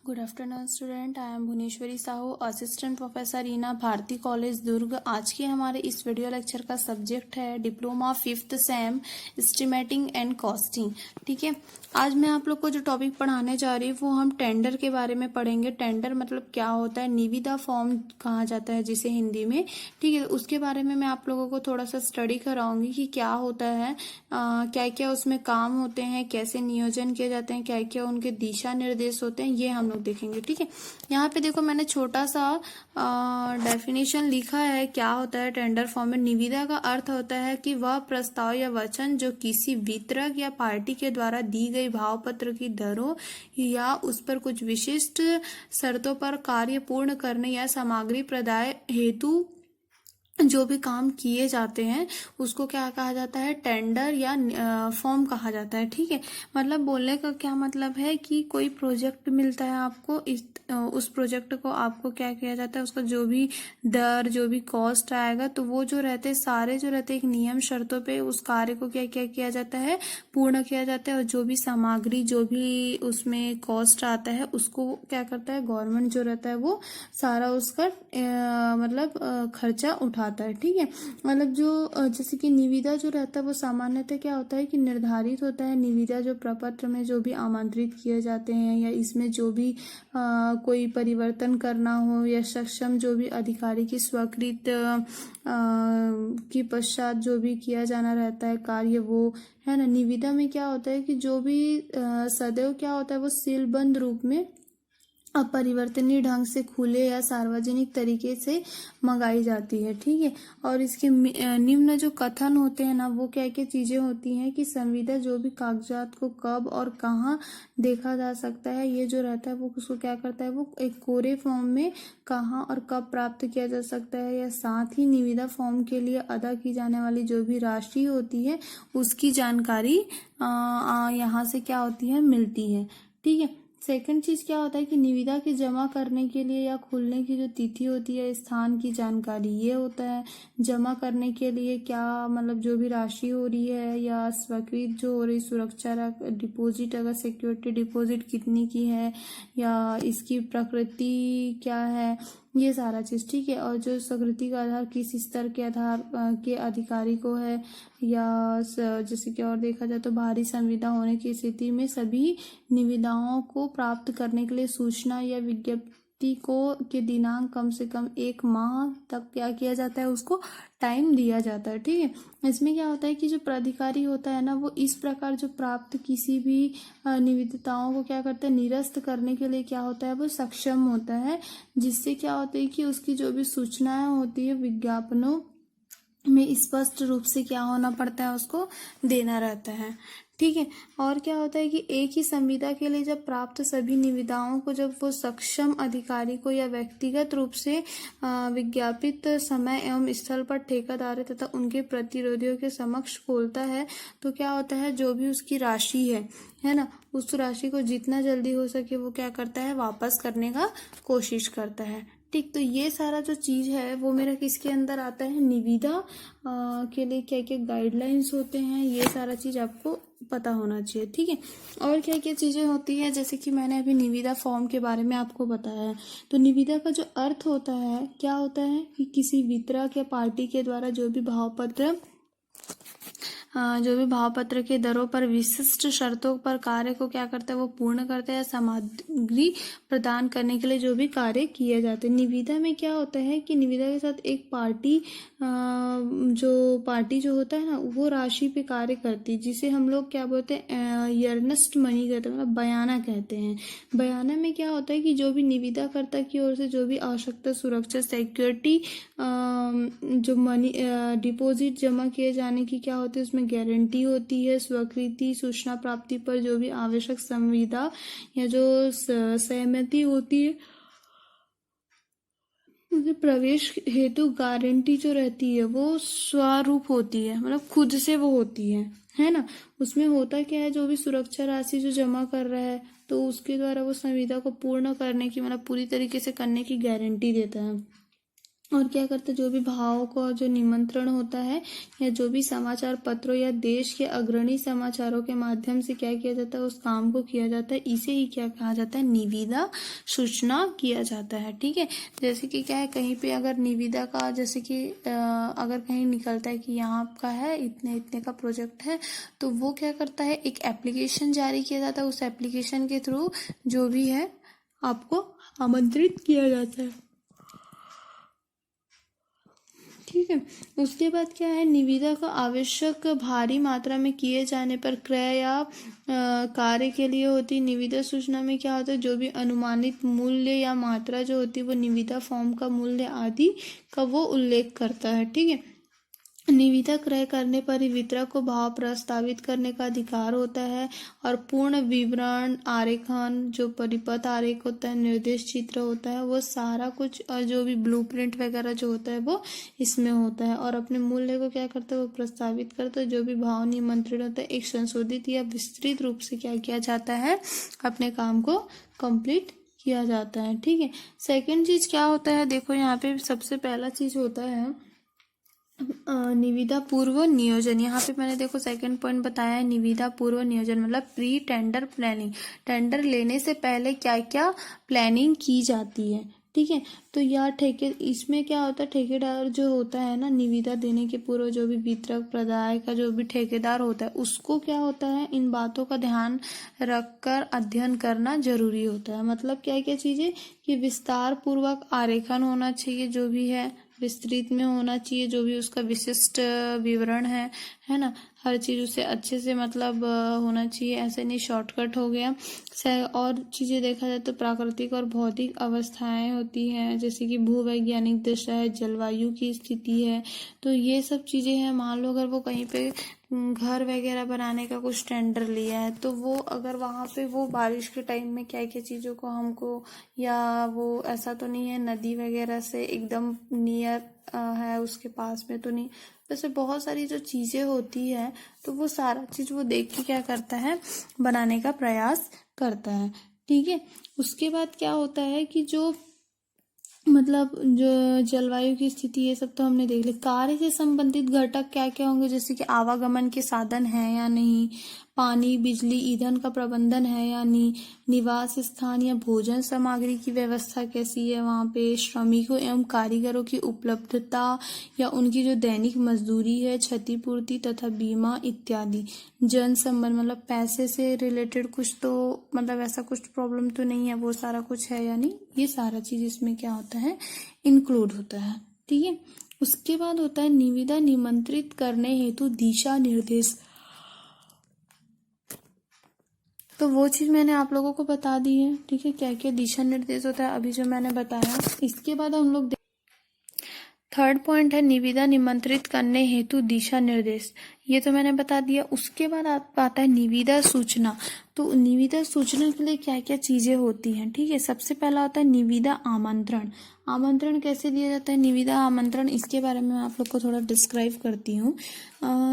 Good afternoon student, I am Bhuvaneshwari Sahu, assistant professor Reena Bharti college Durg. आज के हमारे इस वीडियो लेक्चर का सब्जेक्ट है diploma 5th sem estimating and costing. ठीक है, आज मैं आप लोग को जो टॉपिक पढ़ाने जा रही हूँ वो हम टेंडर के बारे में पढ़ेंगे। टेंडर मतलब क्या होता है, निविदा फॉर्म कहा जाता है जिसे हिंदी में। ठीक है, उसके बारे में मैं आप लोगों को थोड़ा सा स्टडी कराऊंगी कि क्या होता है, क्या क्या उसमें काम होते हैं, कैसे नियोजन किए जाते हैं, क्या क्या उनके दिशा निर्देश होते हैं, ये हम लोग देखेंगे। ठीक है, यहाँ पे देखो मैंने छोटा सा डेफिनेशन लिखा है क्या होता है टेंडर फॉर्म में। निविदा का अर्थ होता है कि वह प्रस्ताव या वचन जो किसी वितरक या पार्टी के द्वारा दी गई भाव पत्र की दरों या उस पर कुछ विशिष्ट शर्तों पर कार्य पूर्ण करने या सामग्री प्रदाय हेतु जो भी काम किए जाते हैं उसको क्या कहा जाता है, टेंडर या फॉर्म कहा जाता है। ठीक है, मतलब बोलने का क्या मतलब है कि कोई प्रोजेक्ट मिलता है आपको, उस प्रोजेक्ट को आपको क्या किया जाता है, उसका जो भी दर जो भी कॉस्ट आएगा तो वो जो रहते सारे जो रहते एक नियम शर्तों पे उस कार्य को क्या क्या किया जाता है, पूर्ण किया जाता है। और जो भी सामग्री जो भी उसमें कॉस्ट आता है उसको क्या करता है, गवर्नमेंट जो रहता है वो सारा उसका मतलब खर्चा उठाता है। ठीक है, मतलब जो जैसे कि निविदा जो रहता है वो सामान्यतः क्या होता है कि निर्धारित होता है। निविदा जो प्रपत्र में जो भी आमंत्रित किए जाते हैं या इसमें जो भी कोई परिवर्तन करना हो या सक्षम जो भी अधिकारी की स्वीकृत की पश्चात जो भी किया जाना रहता है कार्य, वो है ना। निविदा में क्या होता है कि जो भी सदैव क्या होता है वो सीलबंद रूप में अपरिवर्तनीय ढंग से खुले या सार्वजनिक तरीके से मंगाई जाती है। ठीक है, और इसके निम्न जो कथन होते हैं ना वो क्या क्या चीजें होती हैं कि संविदा जो भी कागजात को कब और कहाँ देखा जा सकता है, ये जो रहता है वो उसको क्या करता है, वो एक कोरे फॉर्म में कहाँ और कब प्राप्त किया जा सकता है। या साथ ही निविदा फॉर्म के लिए अदा की जाने वाली जो भी राशि होती है उसकी जानकारी यहाँ से क्या होती है, मिलती है। ठीक है, सेकंड चीज क्या होता है कि निविदा के जमा करने के लिए या खुलने की जो तिथि होती है, स्थान की जानकारी ये होता है। जमा करने के लिए क्या मतलब जो भी राशि हो रही है या स्वीकृत जो हो रही सुरक्षा डिपॉजिट, अगर सिक्योरिटी डिपॉजिट कितनी की है या इसकी प्रकृति क्या है, ये सारा चीज। ठीक है, और जो स्वीकृति का आधार किस स्तर के आधार के अधिकारी को है या जैसे कि और देखा जाए तो भारी संविदा होने की स्थिति में सभी निविदाओं को प्राप्त करने के लिए सूचना या विज्ञप्ति को के दिनांक कम से कम 1 माह तक क्या किया जाता है, उसको टाइम दिया जाता है। ठीक है, इसमें क्या होता है कि जो प्राधिकारी होता है ना वो इस प्रकार जो प्राप्त किसी भी निविदाओं को क्या करता है, निरस्त करने के लिए क्या होता है, वो सक्षम होता है। जिससे क्या होता है कि उसकी जो भी सूचनाएं होती है विज्ञापनों में स्पष्ट रूप से क्या होना पड़ता है, उसको देना रहता है। ठीक है, और क्या होता है कि एक ही संविदा के लिए जब प्राप्त सभी निविदाओं को जब वो सक्षम अधिकारी को या व्यक्तिगत रूप से विज्ञापित समय एवं स्थल पर ठेकेदार तथा उनके प्रतिरोधियों के समक्ष खोलता है तो क्या होता है, जो भी उसकी राशि है ना, उस राशि को जितना जल्दी हो सके वो क्या करता है, वापस करने का कोशिश करता है। ठीक, तो ये सारा जो चीज है वो मेरा किसके अंदर आता है, निविदा के लिए क्या क्या गाइडलाइंस होते हैं, ये सारा चीज आपको पता होना चाहिए। ठीक है, और क्या क्या चीजें होती है, जैसे कि मैंने अभी निविदा फॉर्म के बारे में आपको बताया है। तो निविदा का जो अर्थ होता है क्या होता है कि किसी वितरक या पार्टी के द्वारा जो भी भाव पत्र के दरों पर विशिष्ट शर्तों पर कार्य को क्या करता है, वो पूर्ण करता है। सामग्री प्रदान करने के लिए जो भी कार्य किए जाते हैं। निविदा में क्या होता है कि निविदा के साथ एक पार्टी जो होता है ना वो राशि पे कार्य करती है, जिसे हम लोग क्या बोलते हैं, अर्नेस्ट मनी कहते हैं, मतलब बयाना कहते हैं। बयाना में क्या होता है कि जो भी निविदाकर्ता की ओर से जो भी आवश्यकता सुरक्षा सिक्योरिटी जो मनी डिपॉजिट जमा किए जाने की क्या होती है, उसमें गारंटी होती है। स्वीकृति सूचना प्राप्ति पर जो भी आवश्यक संविदा या जो सहमति होती है, प्रवेश हेतु गारंटी जो रहती है वो स्वरूप होती है, मतलब खुद से वो होती है ना। उसमें होता क्या है, जो भी सुरक्षा राशि जो जमा कर रहा है तो उसके द्वारा वो संविदा को पूर्ण करने की मतलब पूरी तरीके से करने की गारंटी देता है। और क्या करता है, जो भी भावों का जो निमंत्रण होता है या जो भी समाचार पत्रों या देश के अग्रणी समाचारों के माध्यम से क्या किया जाता है, उस काम को किया जाता है, इसे ही क्या कहा जाता है, निविदा सूचना किया जाता है। ठीक है, जैसे कि क्या है, कहीं पे अगर निविदा का जैसे कि अगर कहीं निकलता है कि यहाँ का है इतने इतने का प्रोजेक्ट है, तो वो क्या करता है, एक एप्लीकेशन जारी किया जाता है, उस एप्लीकेशन के थ्रू जो भी है आपको आमंत्रित किया जाता है। ठीक है, उसके बाद क्या है, निविदा का आवश्यक भारी मात्रा में किए जाने पर क्रय या कार्य के लिए होती। निविदा सूचना में क्या होता है, जो भी अनुमानित मूल्य या मात्रा जो होती है वो निविदा फॉर्म का मूल्य आदि का वो उल्लेख करता है। ठीक है, निविदा क्रय करने पर ही वितरक को भाव प्रस्तावित करने का अधिकार होता है और पूर्ण विवरण, आरेखन, जो परिपथ आरेख होता है, निर्देश चित्र होता है, वो सारा कुछ और जो भी ब्लूप्रिंट वगैरह जो होता है वो इसमें होता है। और अपने मूल्य को क्या करता है, वो प्रस्तावित करता है। जो भी भाव निमंत्रण होता है एक संशोधित या विस्तृत रूप से क्या किया जाता है, अपने काम को कंप्लीट किया जाता है। ठीक है, सेकेंड चीज क्या होता है, देखो यहाँ पे सबसे पहला चीज होता है निविदा पूर्व नियोजन। यहाँ पे मैंने देखो सेकंड पॉइंट बताया है, निविदा पूर्व नियोजन मतलब प्री टेंडर प्लानिंग। टेंडर लेने से पहले क्या क्या प्लानिंग की जाती है। ठीक है, तो यह इसमें क्या होता है, ठेकेदार जो होता है ना, निविदा देने के पूर्व जो भी वितरक प्रदाय का जो भी ठेकेदार होता है, उसको क्या होता है, इन बातों का ध्यान रखकर अध्ययन करना जरूरी होता है। मतलब क्या क्या चीजें, कि विस्तार पूर्वक आरेखन होना चाहिए, जो भी है विस्तृत में होना चाहिए, जो भी उसका विशिष्ट विवरण है ना, हर चीज उसे अच्छे से मतलब होना चाहिए, ऐसे नहीं शॉर्टकट हो गया। और चीजें देखा जाए तो प्राकृतिक और भौतिक अवस्थाएं होती हैं, जैसे कि भूवैज्ञानिक दशा है, जलवायु की स्थिति है, तो ये सब चीजें हैं। मान लो अगर वो कहीं पे घर वगैरह बनाने का कुछ टेंडर लिया है, तो वो अगर वहां पे वो बारिश के टाइम में क्या क्या चीजों को हमको, या वो ऐसा तो नहीं है नदी वगैरह से एकदम नियर है उसके पास में तो नहीं, वैसे बहुत सारी जो चीजें होती है, तो वो सारा चीज वो देख के क्या करता है, बनाने का प्रयास करता है। ठीक है, उसके बाद क्या होता है कि जो मतलब जो जलवायु की स्थिति, ये सब तो हमने देख लिया। कार्य से संबंधित घटक क्या क्या होंगे, जैसे कि आवागमन के साधन है या नहीं, पानी, बिजली, ईंधन का प्रबंधन है या नहीं, निवास स्थान या भोजन सामग्री की व्यवस्था कैसी है वहां पे, श्रमिकों एवं कारीगरों की उपलब्धता या उनकी जो दैनिक मजदूरी है, क्षतिपूर्ति तथा बीमा इत्यादि। जन संबंध मतलब पैसे से रिलेटेड कुछ तो मतलब ऐसा कुछ प्रॉब्लम तो नहीं है, वो सारा कुछ है या नहीं, ये सारा चीज इसमें क्या होता है, इंक्लूड होता है। ठीक है, उसके बाद होता है निविदा निमंत्रित करने हेतु दिशा निर्देश। तो वो चीज मैंने आप लोगों को बता दी है। ठीक है, क्या क्या दिशा निर्देश होता है अभी जो मैंने बताया। इसके बाद हम लोग थर्ड पॉइंट है निविदा निमंत्रित करने हेतु दिशा निर्देश, ये तो मैंने बता दिया। उसके बाद आता है निविदा सूचना। तो निविदा सूचना के लिए क्या क्या चीजें होती हैं। ठीक है, सबसे पहला होता है निविदा आमंत्रण। आमंत्रण कैसे दिया जाता है, निविदा आमंत्रण, इसके बारे में मैं आप लोग को थोड़ा डिस्क्राइब करती हूँ।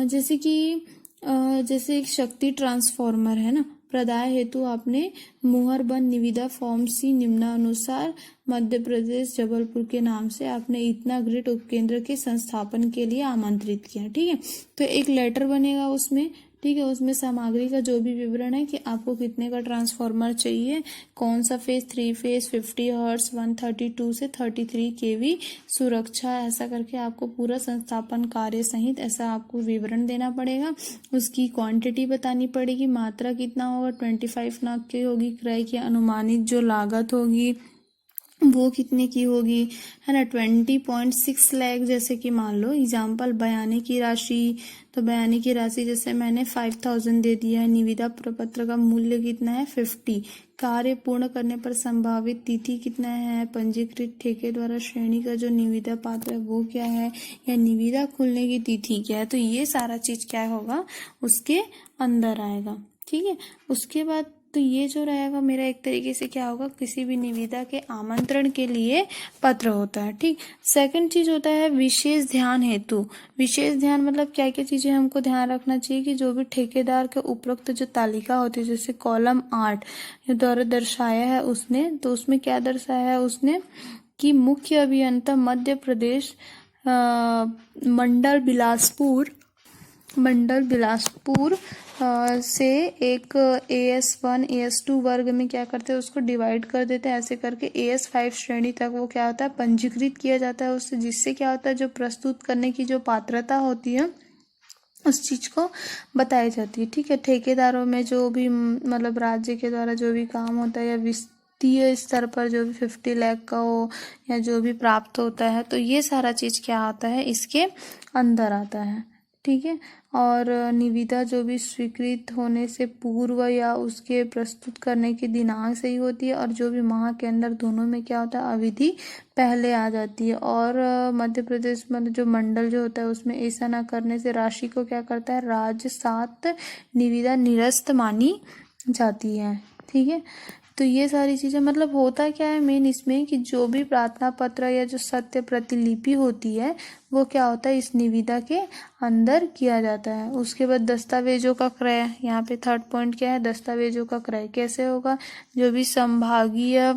जैसे कि जैसे एक शक्ति ट्रांसफॉर्मर है ना, प्रदाय हेतु आपने मुहरबंद निविदा फॉर्म सी निम्नानुसार मध्य प्रदेश जबलपुर के नाम से आपने इतना ग्रिड उपकेंद्र के संस्थापन के लिए आमंत्रित किया। ठीक है, तो एक लेटर बनेगा उसमें। ठीक है, उसमें सामग्री का जो भी विवरण है कि आपको कितने का ट्रांसफार्मर चाहिए, कौन सा फेज, 3 फेज, 50 हर्ट्ज, 132 से 33 केवी, सुरक्षा, ऐसा करके आपको पूरा संस्थापन कार्य सहित ऐसा आपको विवरण देना पड़ेगा। उसकी क्वांटिटी बतानी पड़ेगी, मात्रा कितना होगा, 25 लाख की होगी, क्रय की अनुमानित जो लागत होगी वो कितने की होगी, है ना, 20.6 लाख। जैसे कि मान लो एग्जाम्पल बयाने की राशि, तो बयाने की राशि जैसे मैंने 5000 दे दिया है। निविदा प्रपत्र का मूल्य कितना है, 50। कार्य पूर्ण करने पर संभावित तिथि कितना है, पंजीकृत ठेके द्वारा श्रेणी का जो निविदा पात्र है वो क्या है, या निविदा खुलने की तिथि क्या है। तो ये सारा चीज क्या होगा, उसके अंदर आएगा। ठीक है, उसके बाद तो ये जो रहेगा मेरा एक तरीके से क्या होगा, किसी भी निविदा के आमंत्रण के लिए पत्र होता है। ठीक, सेकंड चीज होता है विशेष ध्यान हेतु। विशेष ध्यान मतलब क्या क्या चीजें हमको ध्यान रखना चाहिए, कि जो भी ठेकेदार के उपरोक्त जो तालिका होती है, जैसे कॉलम 8 द्वारा दर्शाया है उसने, तो उसमें क्या दर्शाया है उसने, कि मुख्य अभियंता मध्य प्रदेश मंडल बिलासपुर से एक AS1 AS2 वर्ग में क्या करते हैं, उसको डिवाइड कर देते हैं। ऐसे करके AS5 श्रेणी तक वो क्या होता है, पंजीकृत किया जाता है उससे, जिससे क्या होता है, जो प्रस्तुत करने की जो पात्रता होती है उस चीज को बताई जाती है। ठीक है, ठेकेदारों में जो भी मतलब राज्य के द्वारा जो भी काम होता है या वित्तीय स्तर पर जो भी 50 लाख का हो या जो भी प्राप्त होता है, तो ये सारा चीज क्या आता है, इसके अंदर आता है। ठीक है, और निविदा जो भी स्वीकृत होने से पूर्व या उसके प्रस्तुत करने की दिनांक से ही होती है, और जो भी माह के अंदर दोनों में क्या होता है, अवधि पहले आ जाती है। और मध्य प्रदेश मतलब जो मंडल जो होता है उसमें ऐसा ना करने से राशि को क्या करता है, राजसात निविदा निरस्त मानी जाती है। ठीक है, तो ये सारी चीजें मतलब होता क्या है मेन इसमें कि जो भी प्रार्थना पत्र या जो सत्य प्रतिलिपि होती है वो क्या होता है, इस निविदा के अंदर किया जाता है। उसके बाद दस्तावेजों का क्रय, यहाँ पे थर्ड पॉइंट क्या है, दस्तावेजों का क्रय कैसे होगा। जो भी संभागीय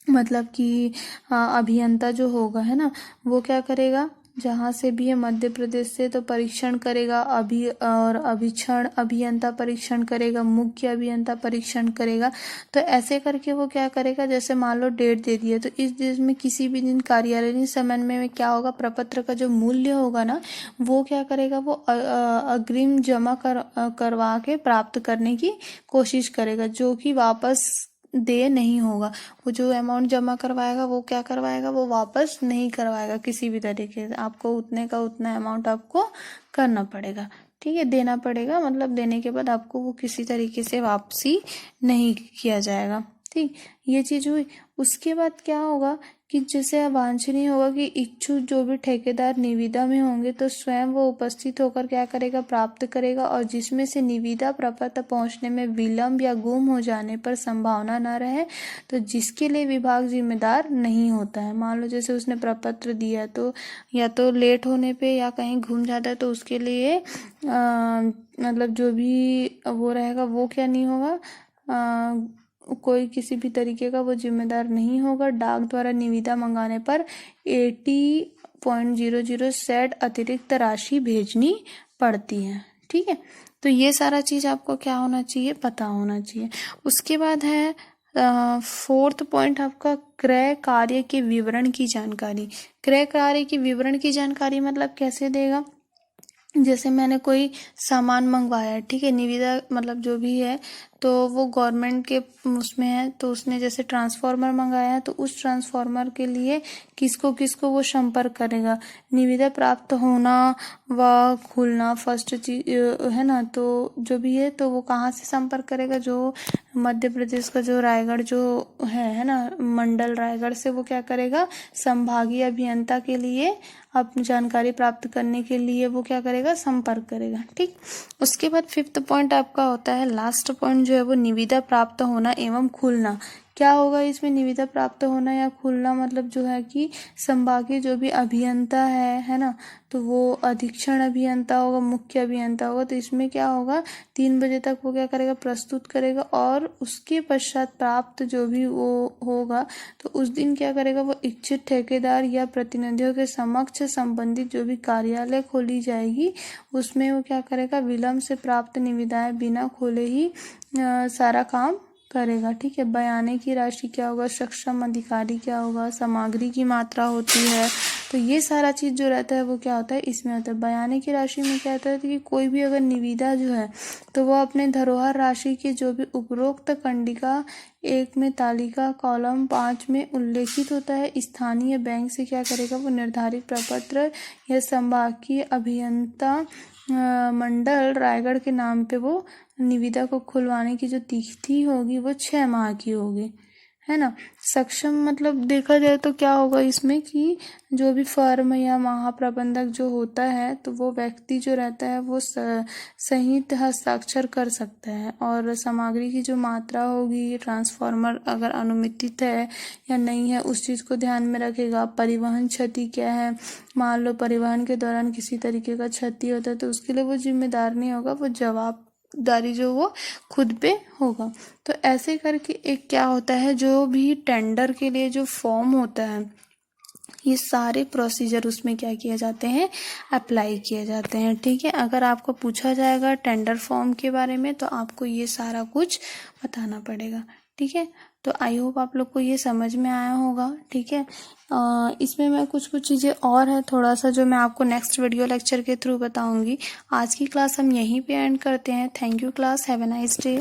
मतलब कि अभियंता जो होगा है ना, वो क्या करेगा, जहाँ से भी है मध्य प्रदेश से, तो परीक्षण करेगा, अभिक्षण अभियंता परीक्षण करेगा, मुख्य अभियंता परीक्षण करेगा। तो ऐसे करके वो क्या करेगा, जैसे मान लो डेट दे दी है, तो इस दिन में किसी भी दिन कार्यालयीन समय में क्या होगा, प्रपत्र का जो मूल्य होगा ना, वो क्या करेगा, वो अग्रिम जमा करवा के प्राप्त करने की कोशिश करेगा, जो कि वापस दे नहीं होगा। वो जो अमाउंट जमा करवाएगा वो क्या करवाएगा, वो वापस नहीं करवाएगा किसी भी तरीके से। आपको उतने का उतना अमाउंट आपको करना पड़ेगा। ठीक है, देना पड़ेगा, मतलब देने के बाद आपको वो किसी तरीके से वापसी नहीं किया जाएगा। ठीक, ये चीज हुई। उसके बाद क्या होगा कि जैसे वांछनीय होगा कि इच्छुक जो भी ठेकेदार निविदा में होंगे तो स्वयं वो उपस्थित होकर क्या करेगा, प्राप्त करेगा, और जिसमें से निविदा प्रपत्र पहुंचने में विलंब या गुम हो जाने पर संभावना न रहे, तो जिसके लिए विभाग जिम्मेदार नहीं होता है। मान लो जैसे उसने प्रपत्र दिया तो या तो लेट होने पे या कहीं घूम जाता है, तो उसके लिए मतलब जो भी वो रहेगा वो क्या नहीं होगा, कोई किसी भी तरीके का वो जिम्मेदार नहीं होगा। डाक द्वारा निविदा मंगाने पर 80.00 सेट अतिरिक्त राशि भेजनी पड़ती है। ठीक है, तो ये सारा चीज आपको क्या होना चाहिए, पता होना चाहिए। उसके बाद है फोर्थ पॉइंट आपका क्रय कार्य के विवरण की जानकारी। क्रय कार्य के विवरण की जानकारी मतलब कैसे देगा, जैसे मैंने कोई सामान मंगवाया है, ठीक है, निविदा मतलब जो भी है तो वो गवर्नमेंट के उसमें है, तो उसने जैसे ट्रांसफार्मर मंगाया है, तो उस ट्रांसफार्मर के लिए किसको किसको वो संपर्क करेगा, निविदा प्राप्त होना व खुलना फर्स्ट चीज है ना, तो जो भी है तो वो कहाँ से संपर्क करेगा, जो मध्य प्रदेश का जो रायगढ़ जो है ना, मंडल रायगढ़ से वो क्या करेगा, संभागीय अभियंता के लिए अपनी जानकारी प्राप्त करने के लिए वो क्या करेगा, संपर्क करेगा। ठीक, उसके बाद फिफ्थ पॉइंट आपका होता है, लास्ट पॉइंट जो है वो निविदा प्राप्त होना एवं खुलना। क्या होगा इसमें, निविदा प्राप्त होना या खुलना मतलब जो है कि संभागीय जो भी अभियंता है ना, तो वो अधीक्षण अभियंता होगा, मुख्य अभियंता होगा, तो इसमें क्या होगा, 3 बजे तक वो क्या करेगा, प्रस्तुत करेगा, और उसके पश्चात प्राप्त जो भी वो होगा तो उस दिन क्या करेगा, वो इच्छित ठेकेदार या प्रतिनिधियों के समक्ष संबंधित जो भी कार्यालय खोली जाएगी उसमें वो क्या करेगा, विलंब से प्राप्त निविदाएं बिना खोले ही सारा काम करेगा। ठीक है, बयाने की राशि क्या होगा, सक्षम अधिकारी क्या होगा, सामग्री की मात्रा होती है, तो ये सारा चीज जो रहता है वो क्या होता है, इसमें होता है। बयाने की राशि में क्या होता है कि कोई भी अगर निविदा जो है तो वो अपने धरोहर राशि की जो भी उपरोक्त कंडिका 1 में तालिका कॉलम 5 में उल्लेखित होता है, स्थानीय बैंक से क्या करेगा, वो निर्धारित प्रपत्र या संभागीय अभियंता मंडल रायगढ़ के नाम पे वो निविदा को खुलवाने की जो तिथि होगी वो 6 माह की होगी, है ना। सक्षम मतलब देखा जाए तो क्या होगा इसमें कि जो भी फर्म या महाप्रबंधक जो होता है तो वो व्यक्ति जो रहता है वो संहित हस्ताक्षर कर सकता है, और सामग्री की जो मात्रा होगी, ट्रांसफार्मर अगर अनुमतित है या नहीं है उस चीज को ध्यान में रखेगा। परिवहन क्षति क्या है, मान लो परिवहन के दौरान किसी तरीके का क्षति होता है तो उसके लिए वो जिम्मेदार नहीं होगा, वो दारी जो वो खुद पे होगा। तो ऐसे करके एक क्या होता है, जो भी टेंडर के लिए जो फॉर्म होता है, ये सारे प्रोसीजर उसमें क्या किए जाते हैं, अप्लाई किए जाते हैं। ठीक है, अगर आपको पूछा जाएगा टेंडर फॉर्म के बारे में तो आपको ये सारा कुछ बताना पड़ेगा। ठीक है, तो आई होप आप लोग को ये समझ में आया होगा। ठीक है, इसमें मैं कुछ चीज़ें और है थोड़ा सा जो मैं आपको नेक्स्ट वीडियो लेक्चर के थ्रू बताऊंगी। आज की क्लास हम यहीं पे एंड करते हैं। Thank you class, have a nice day.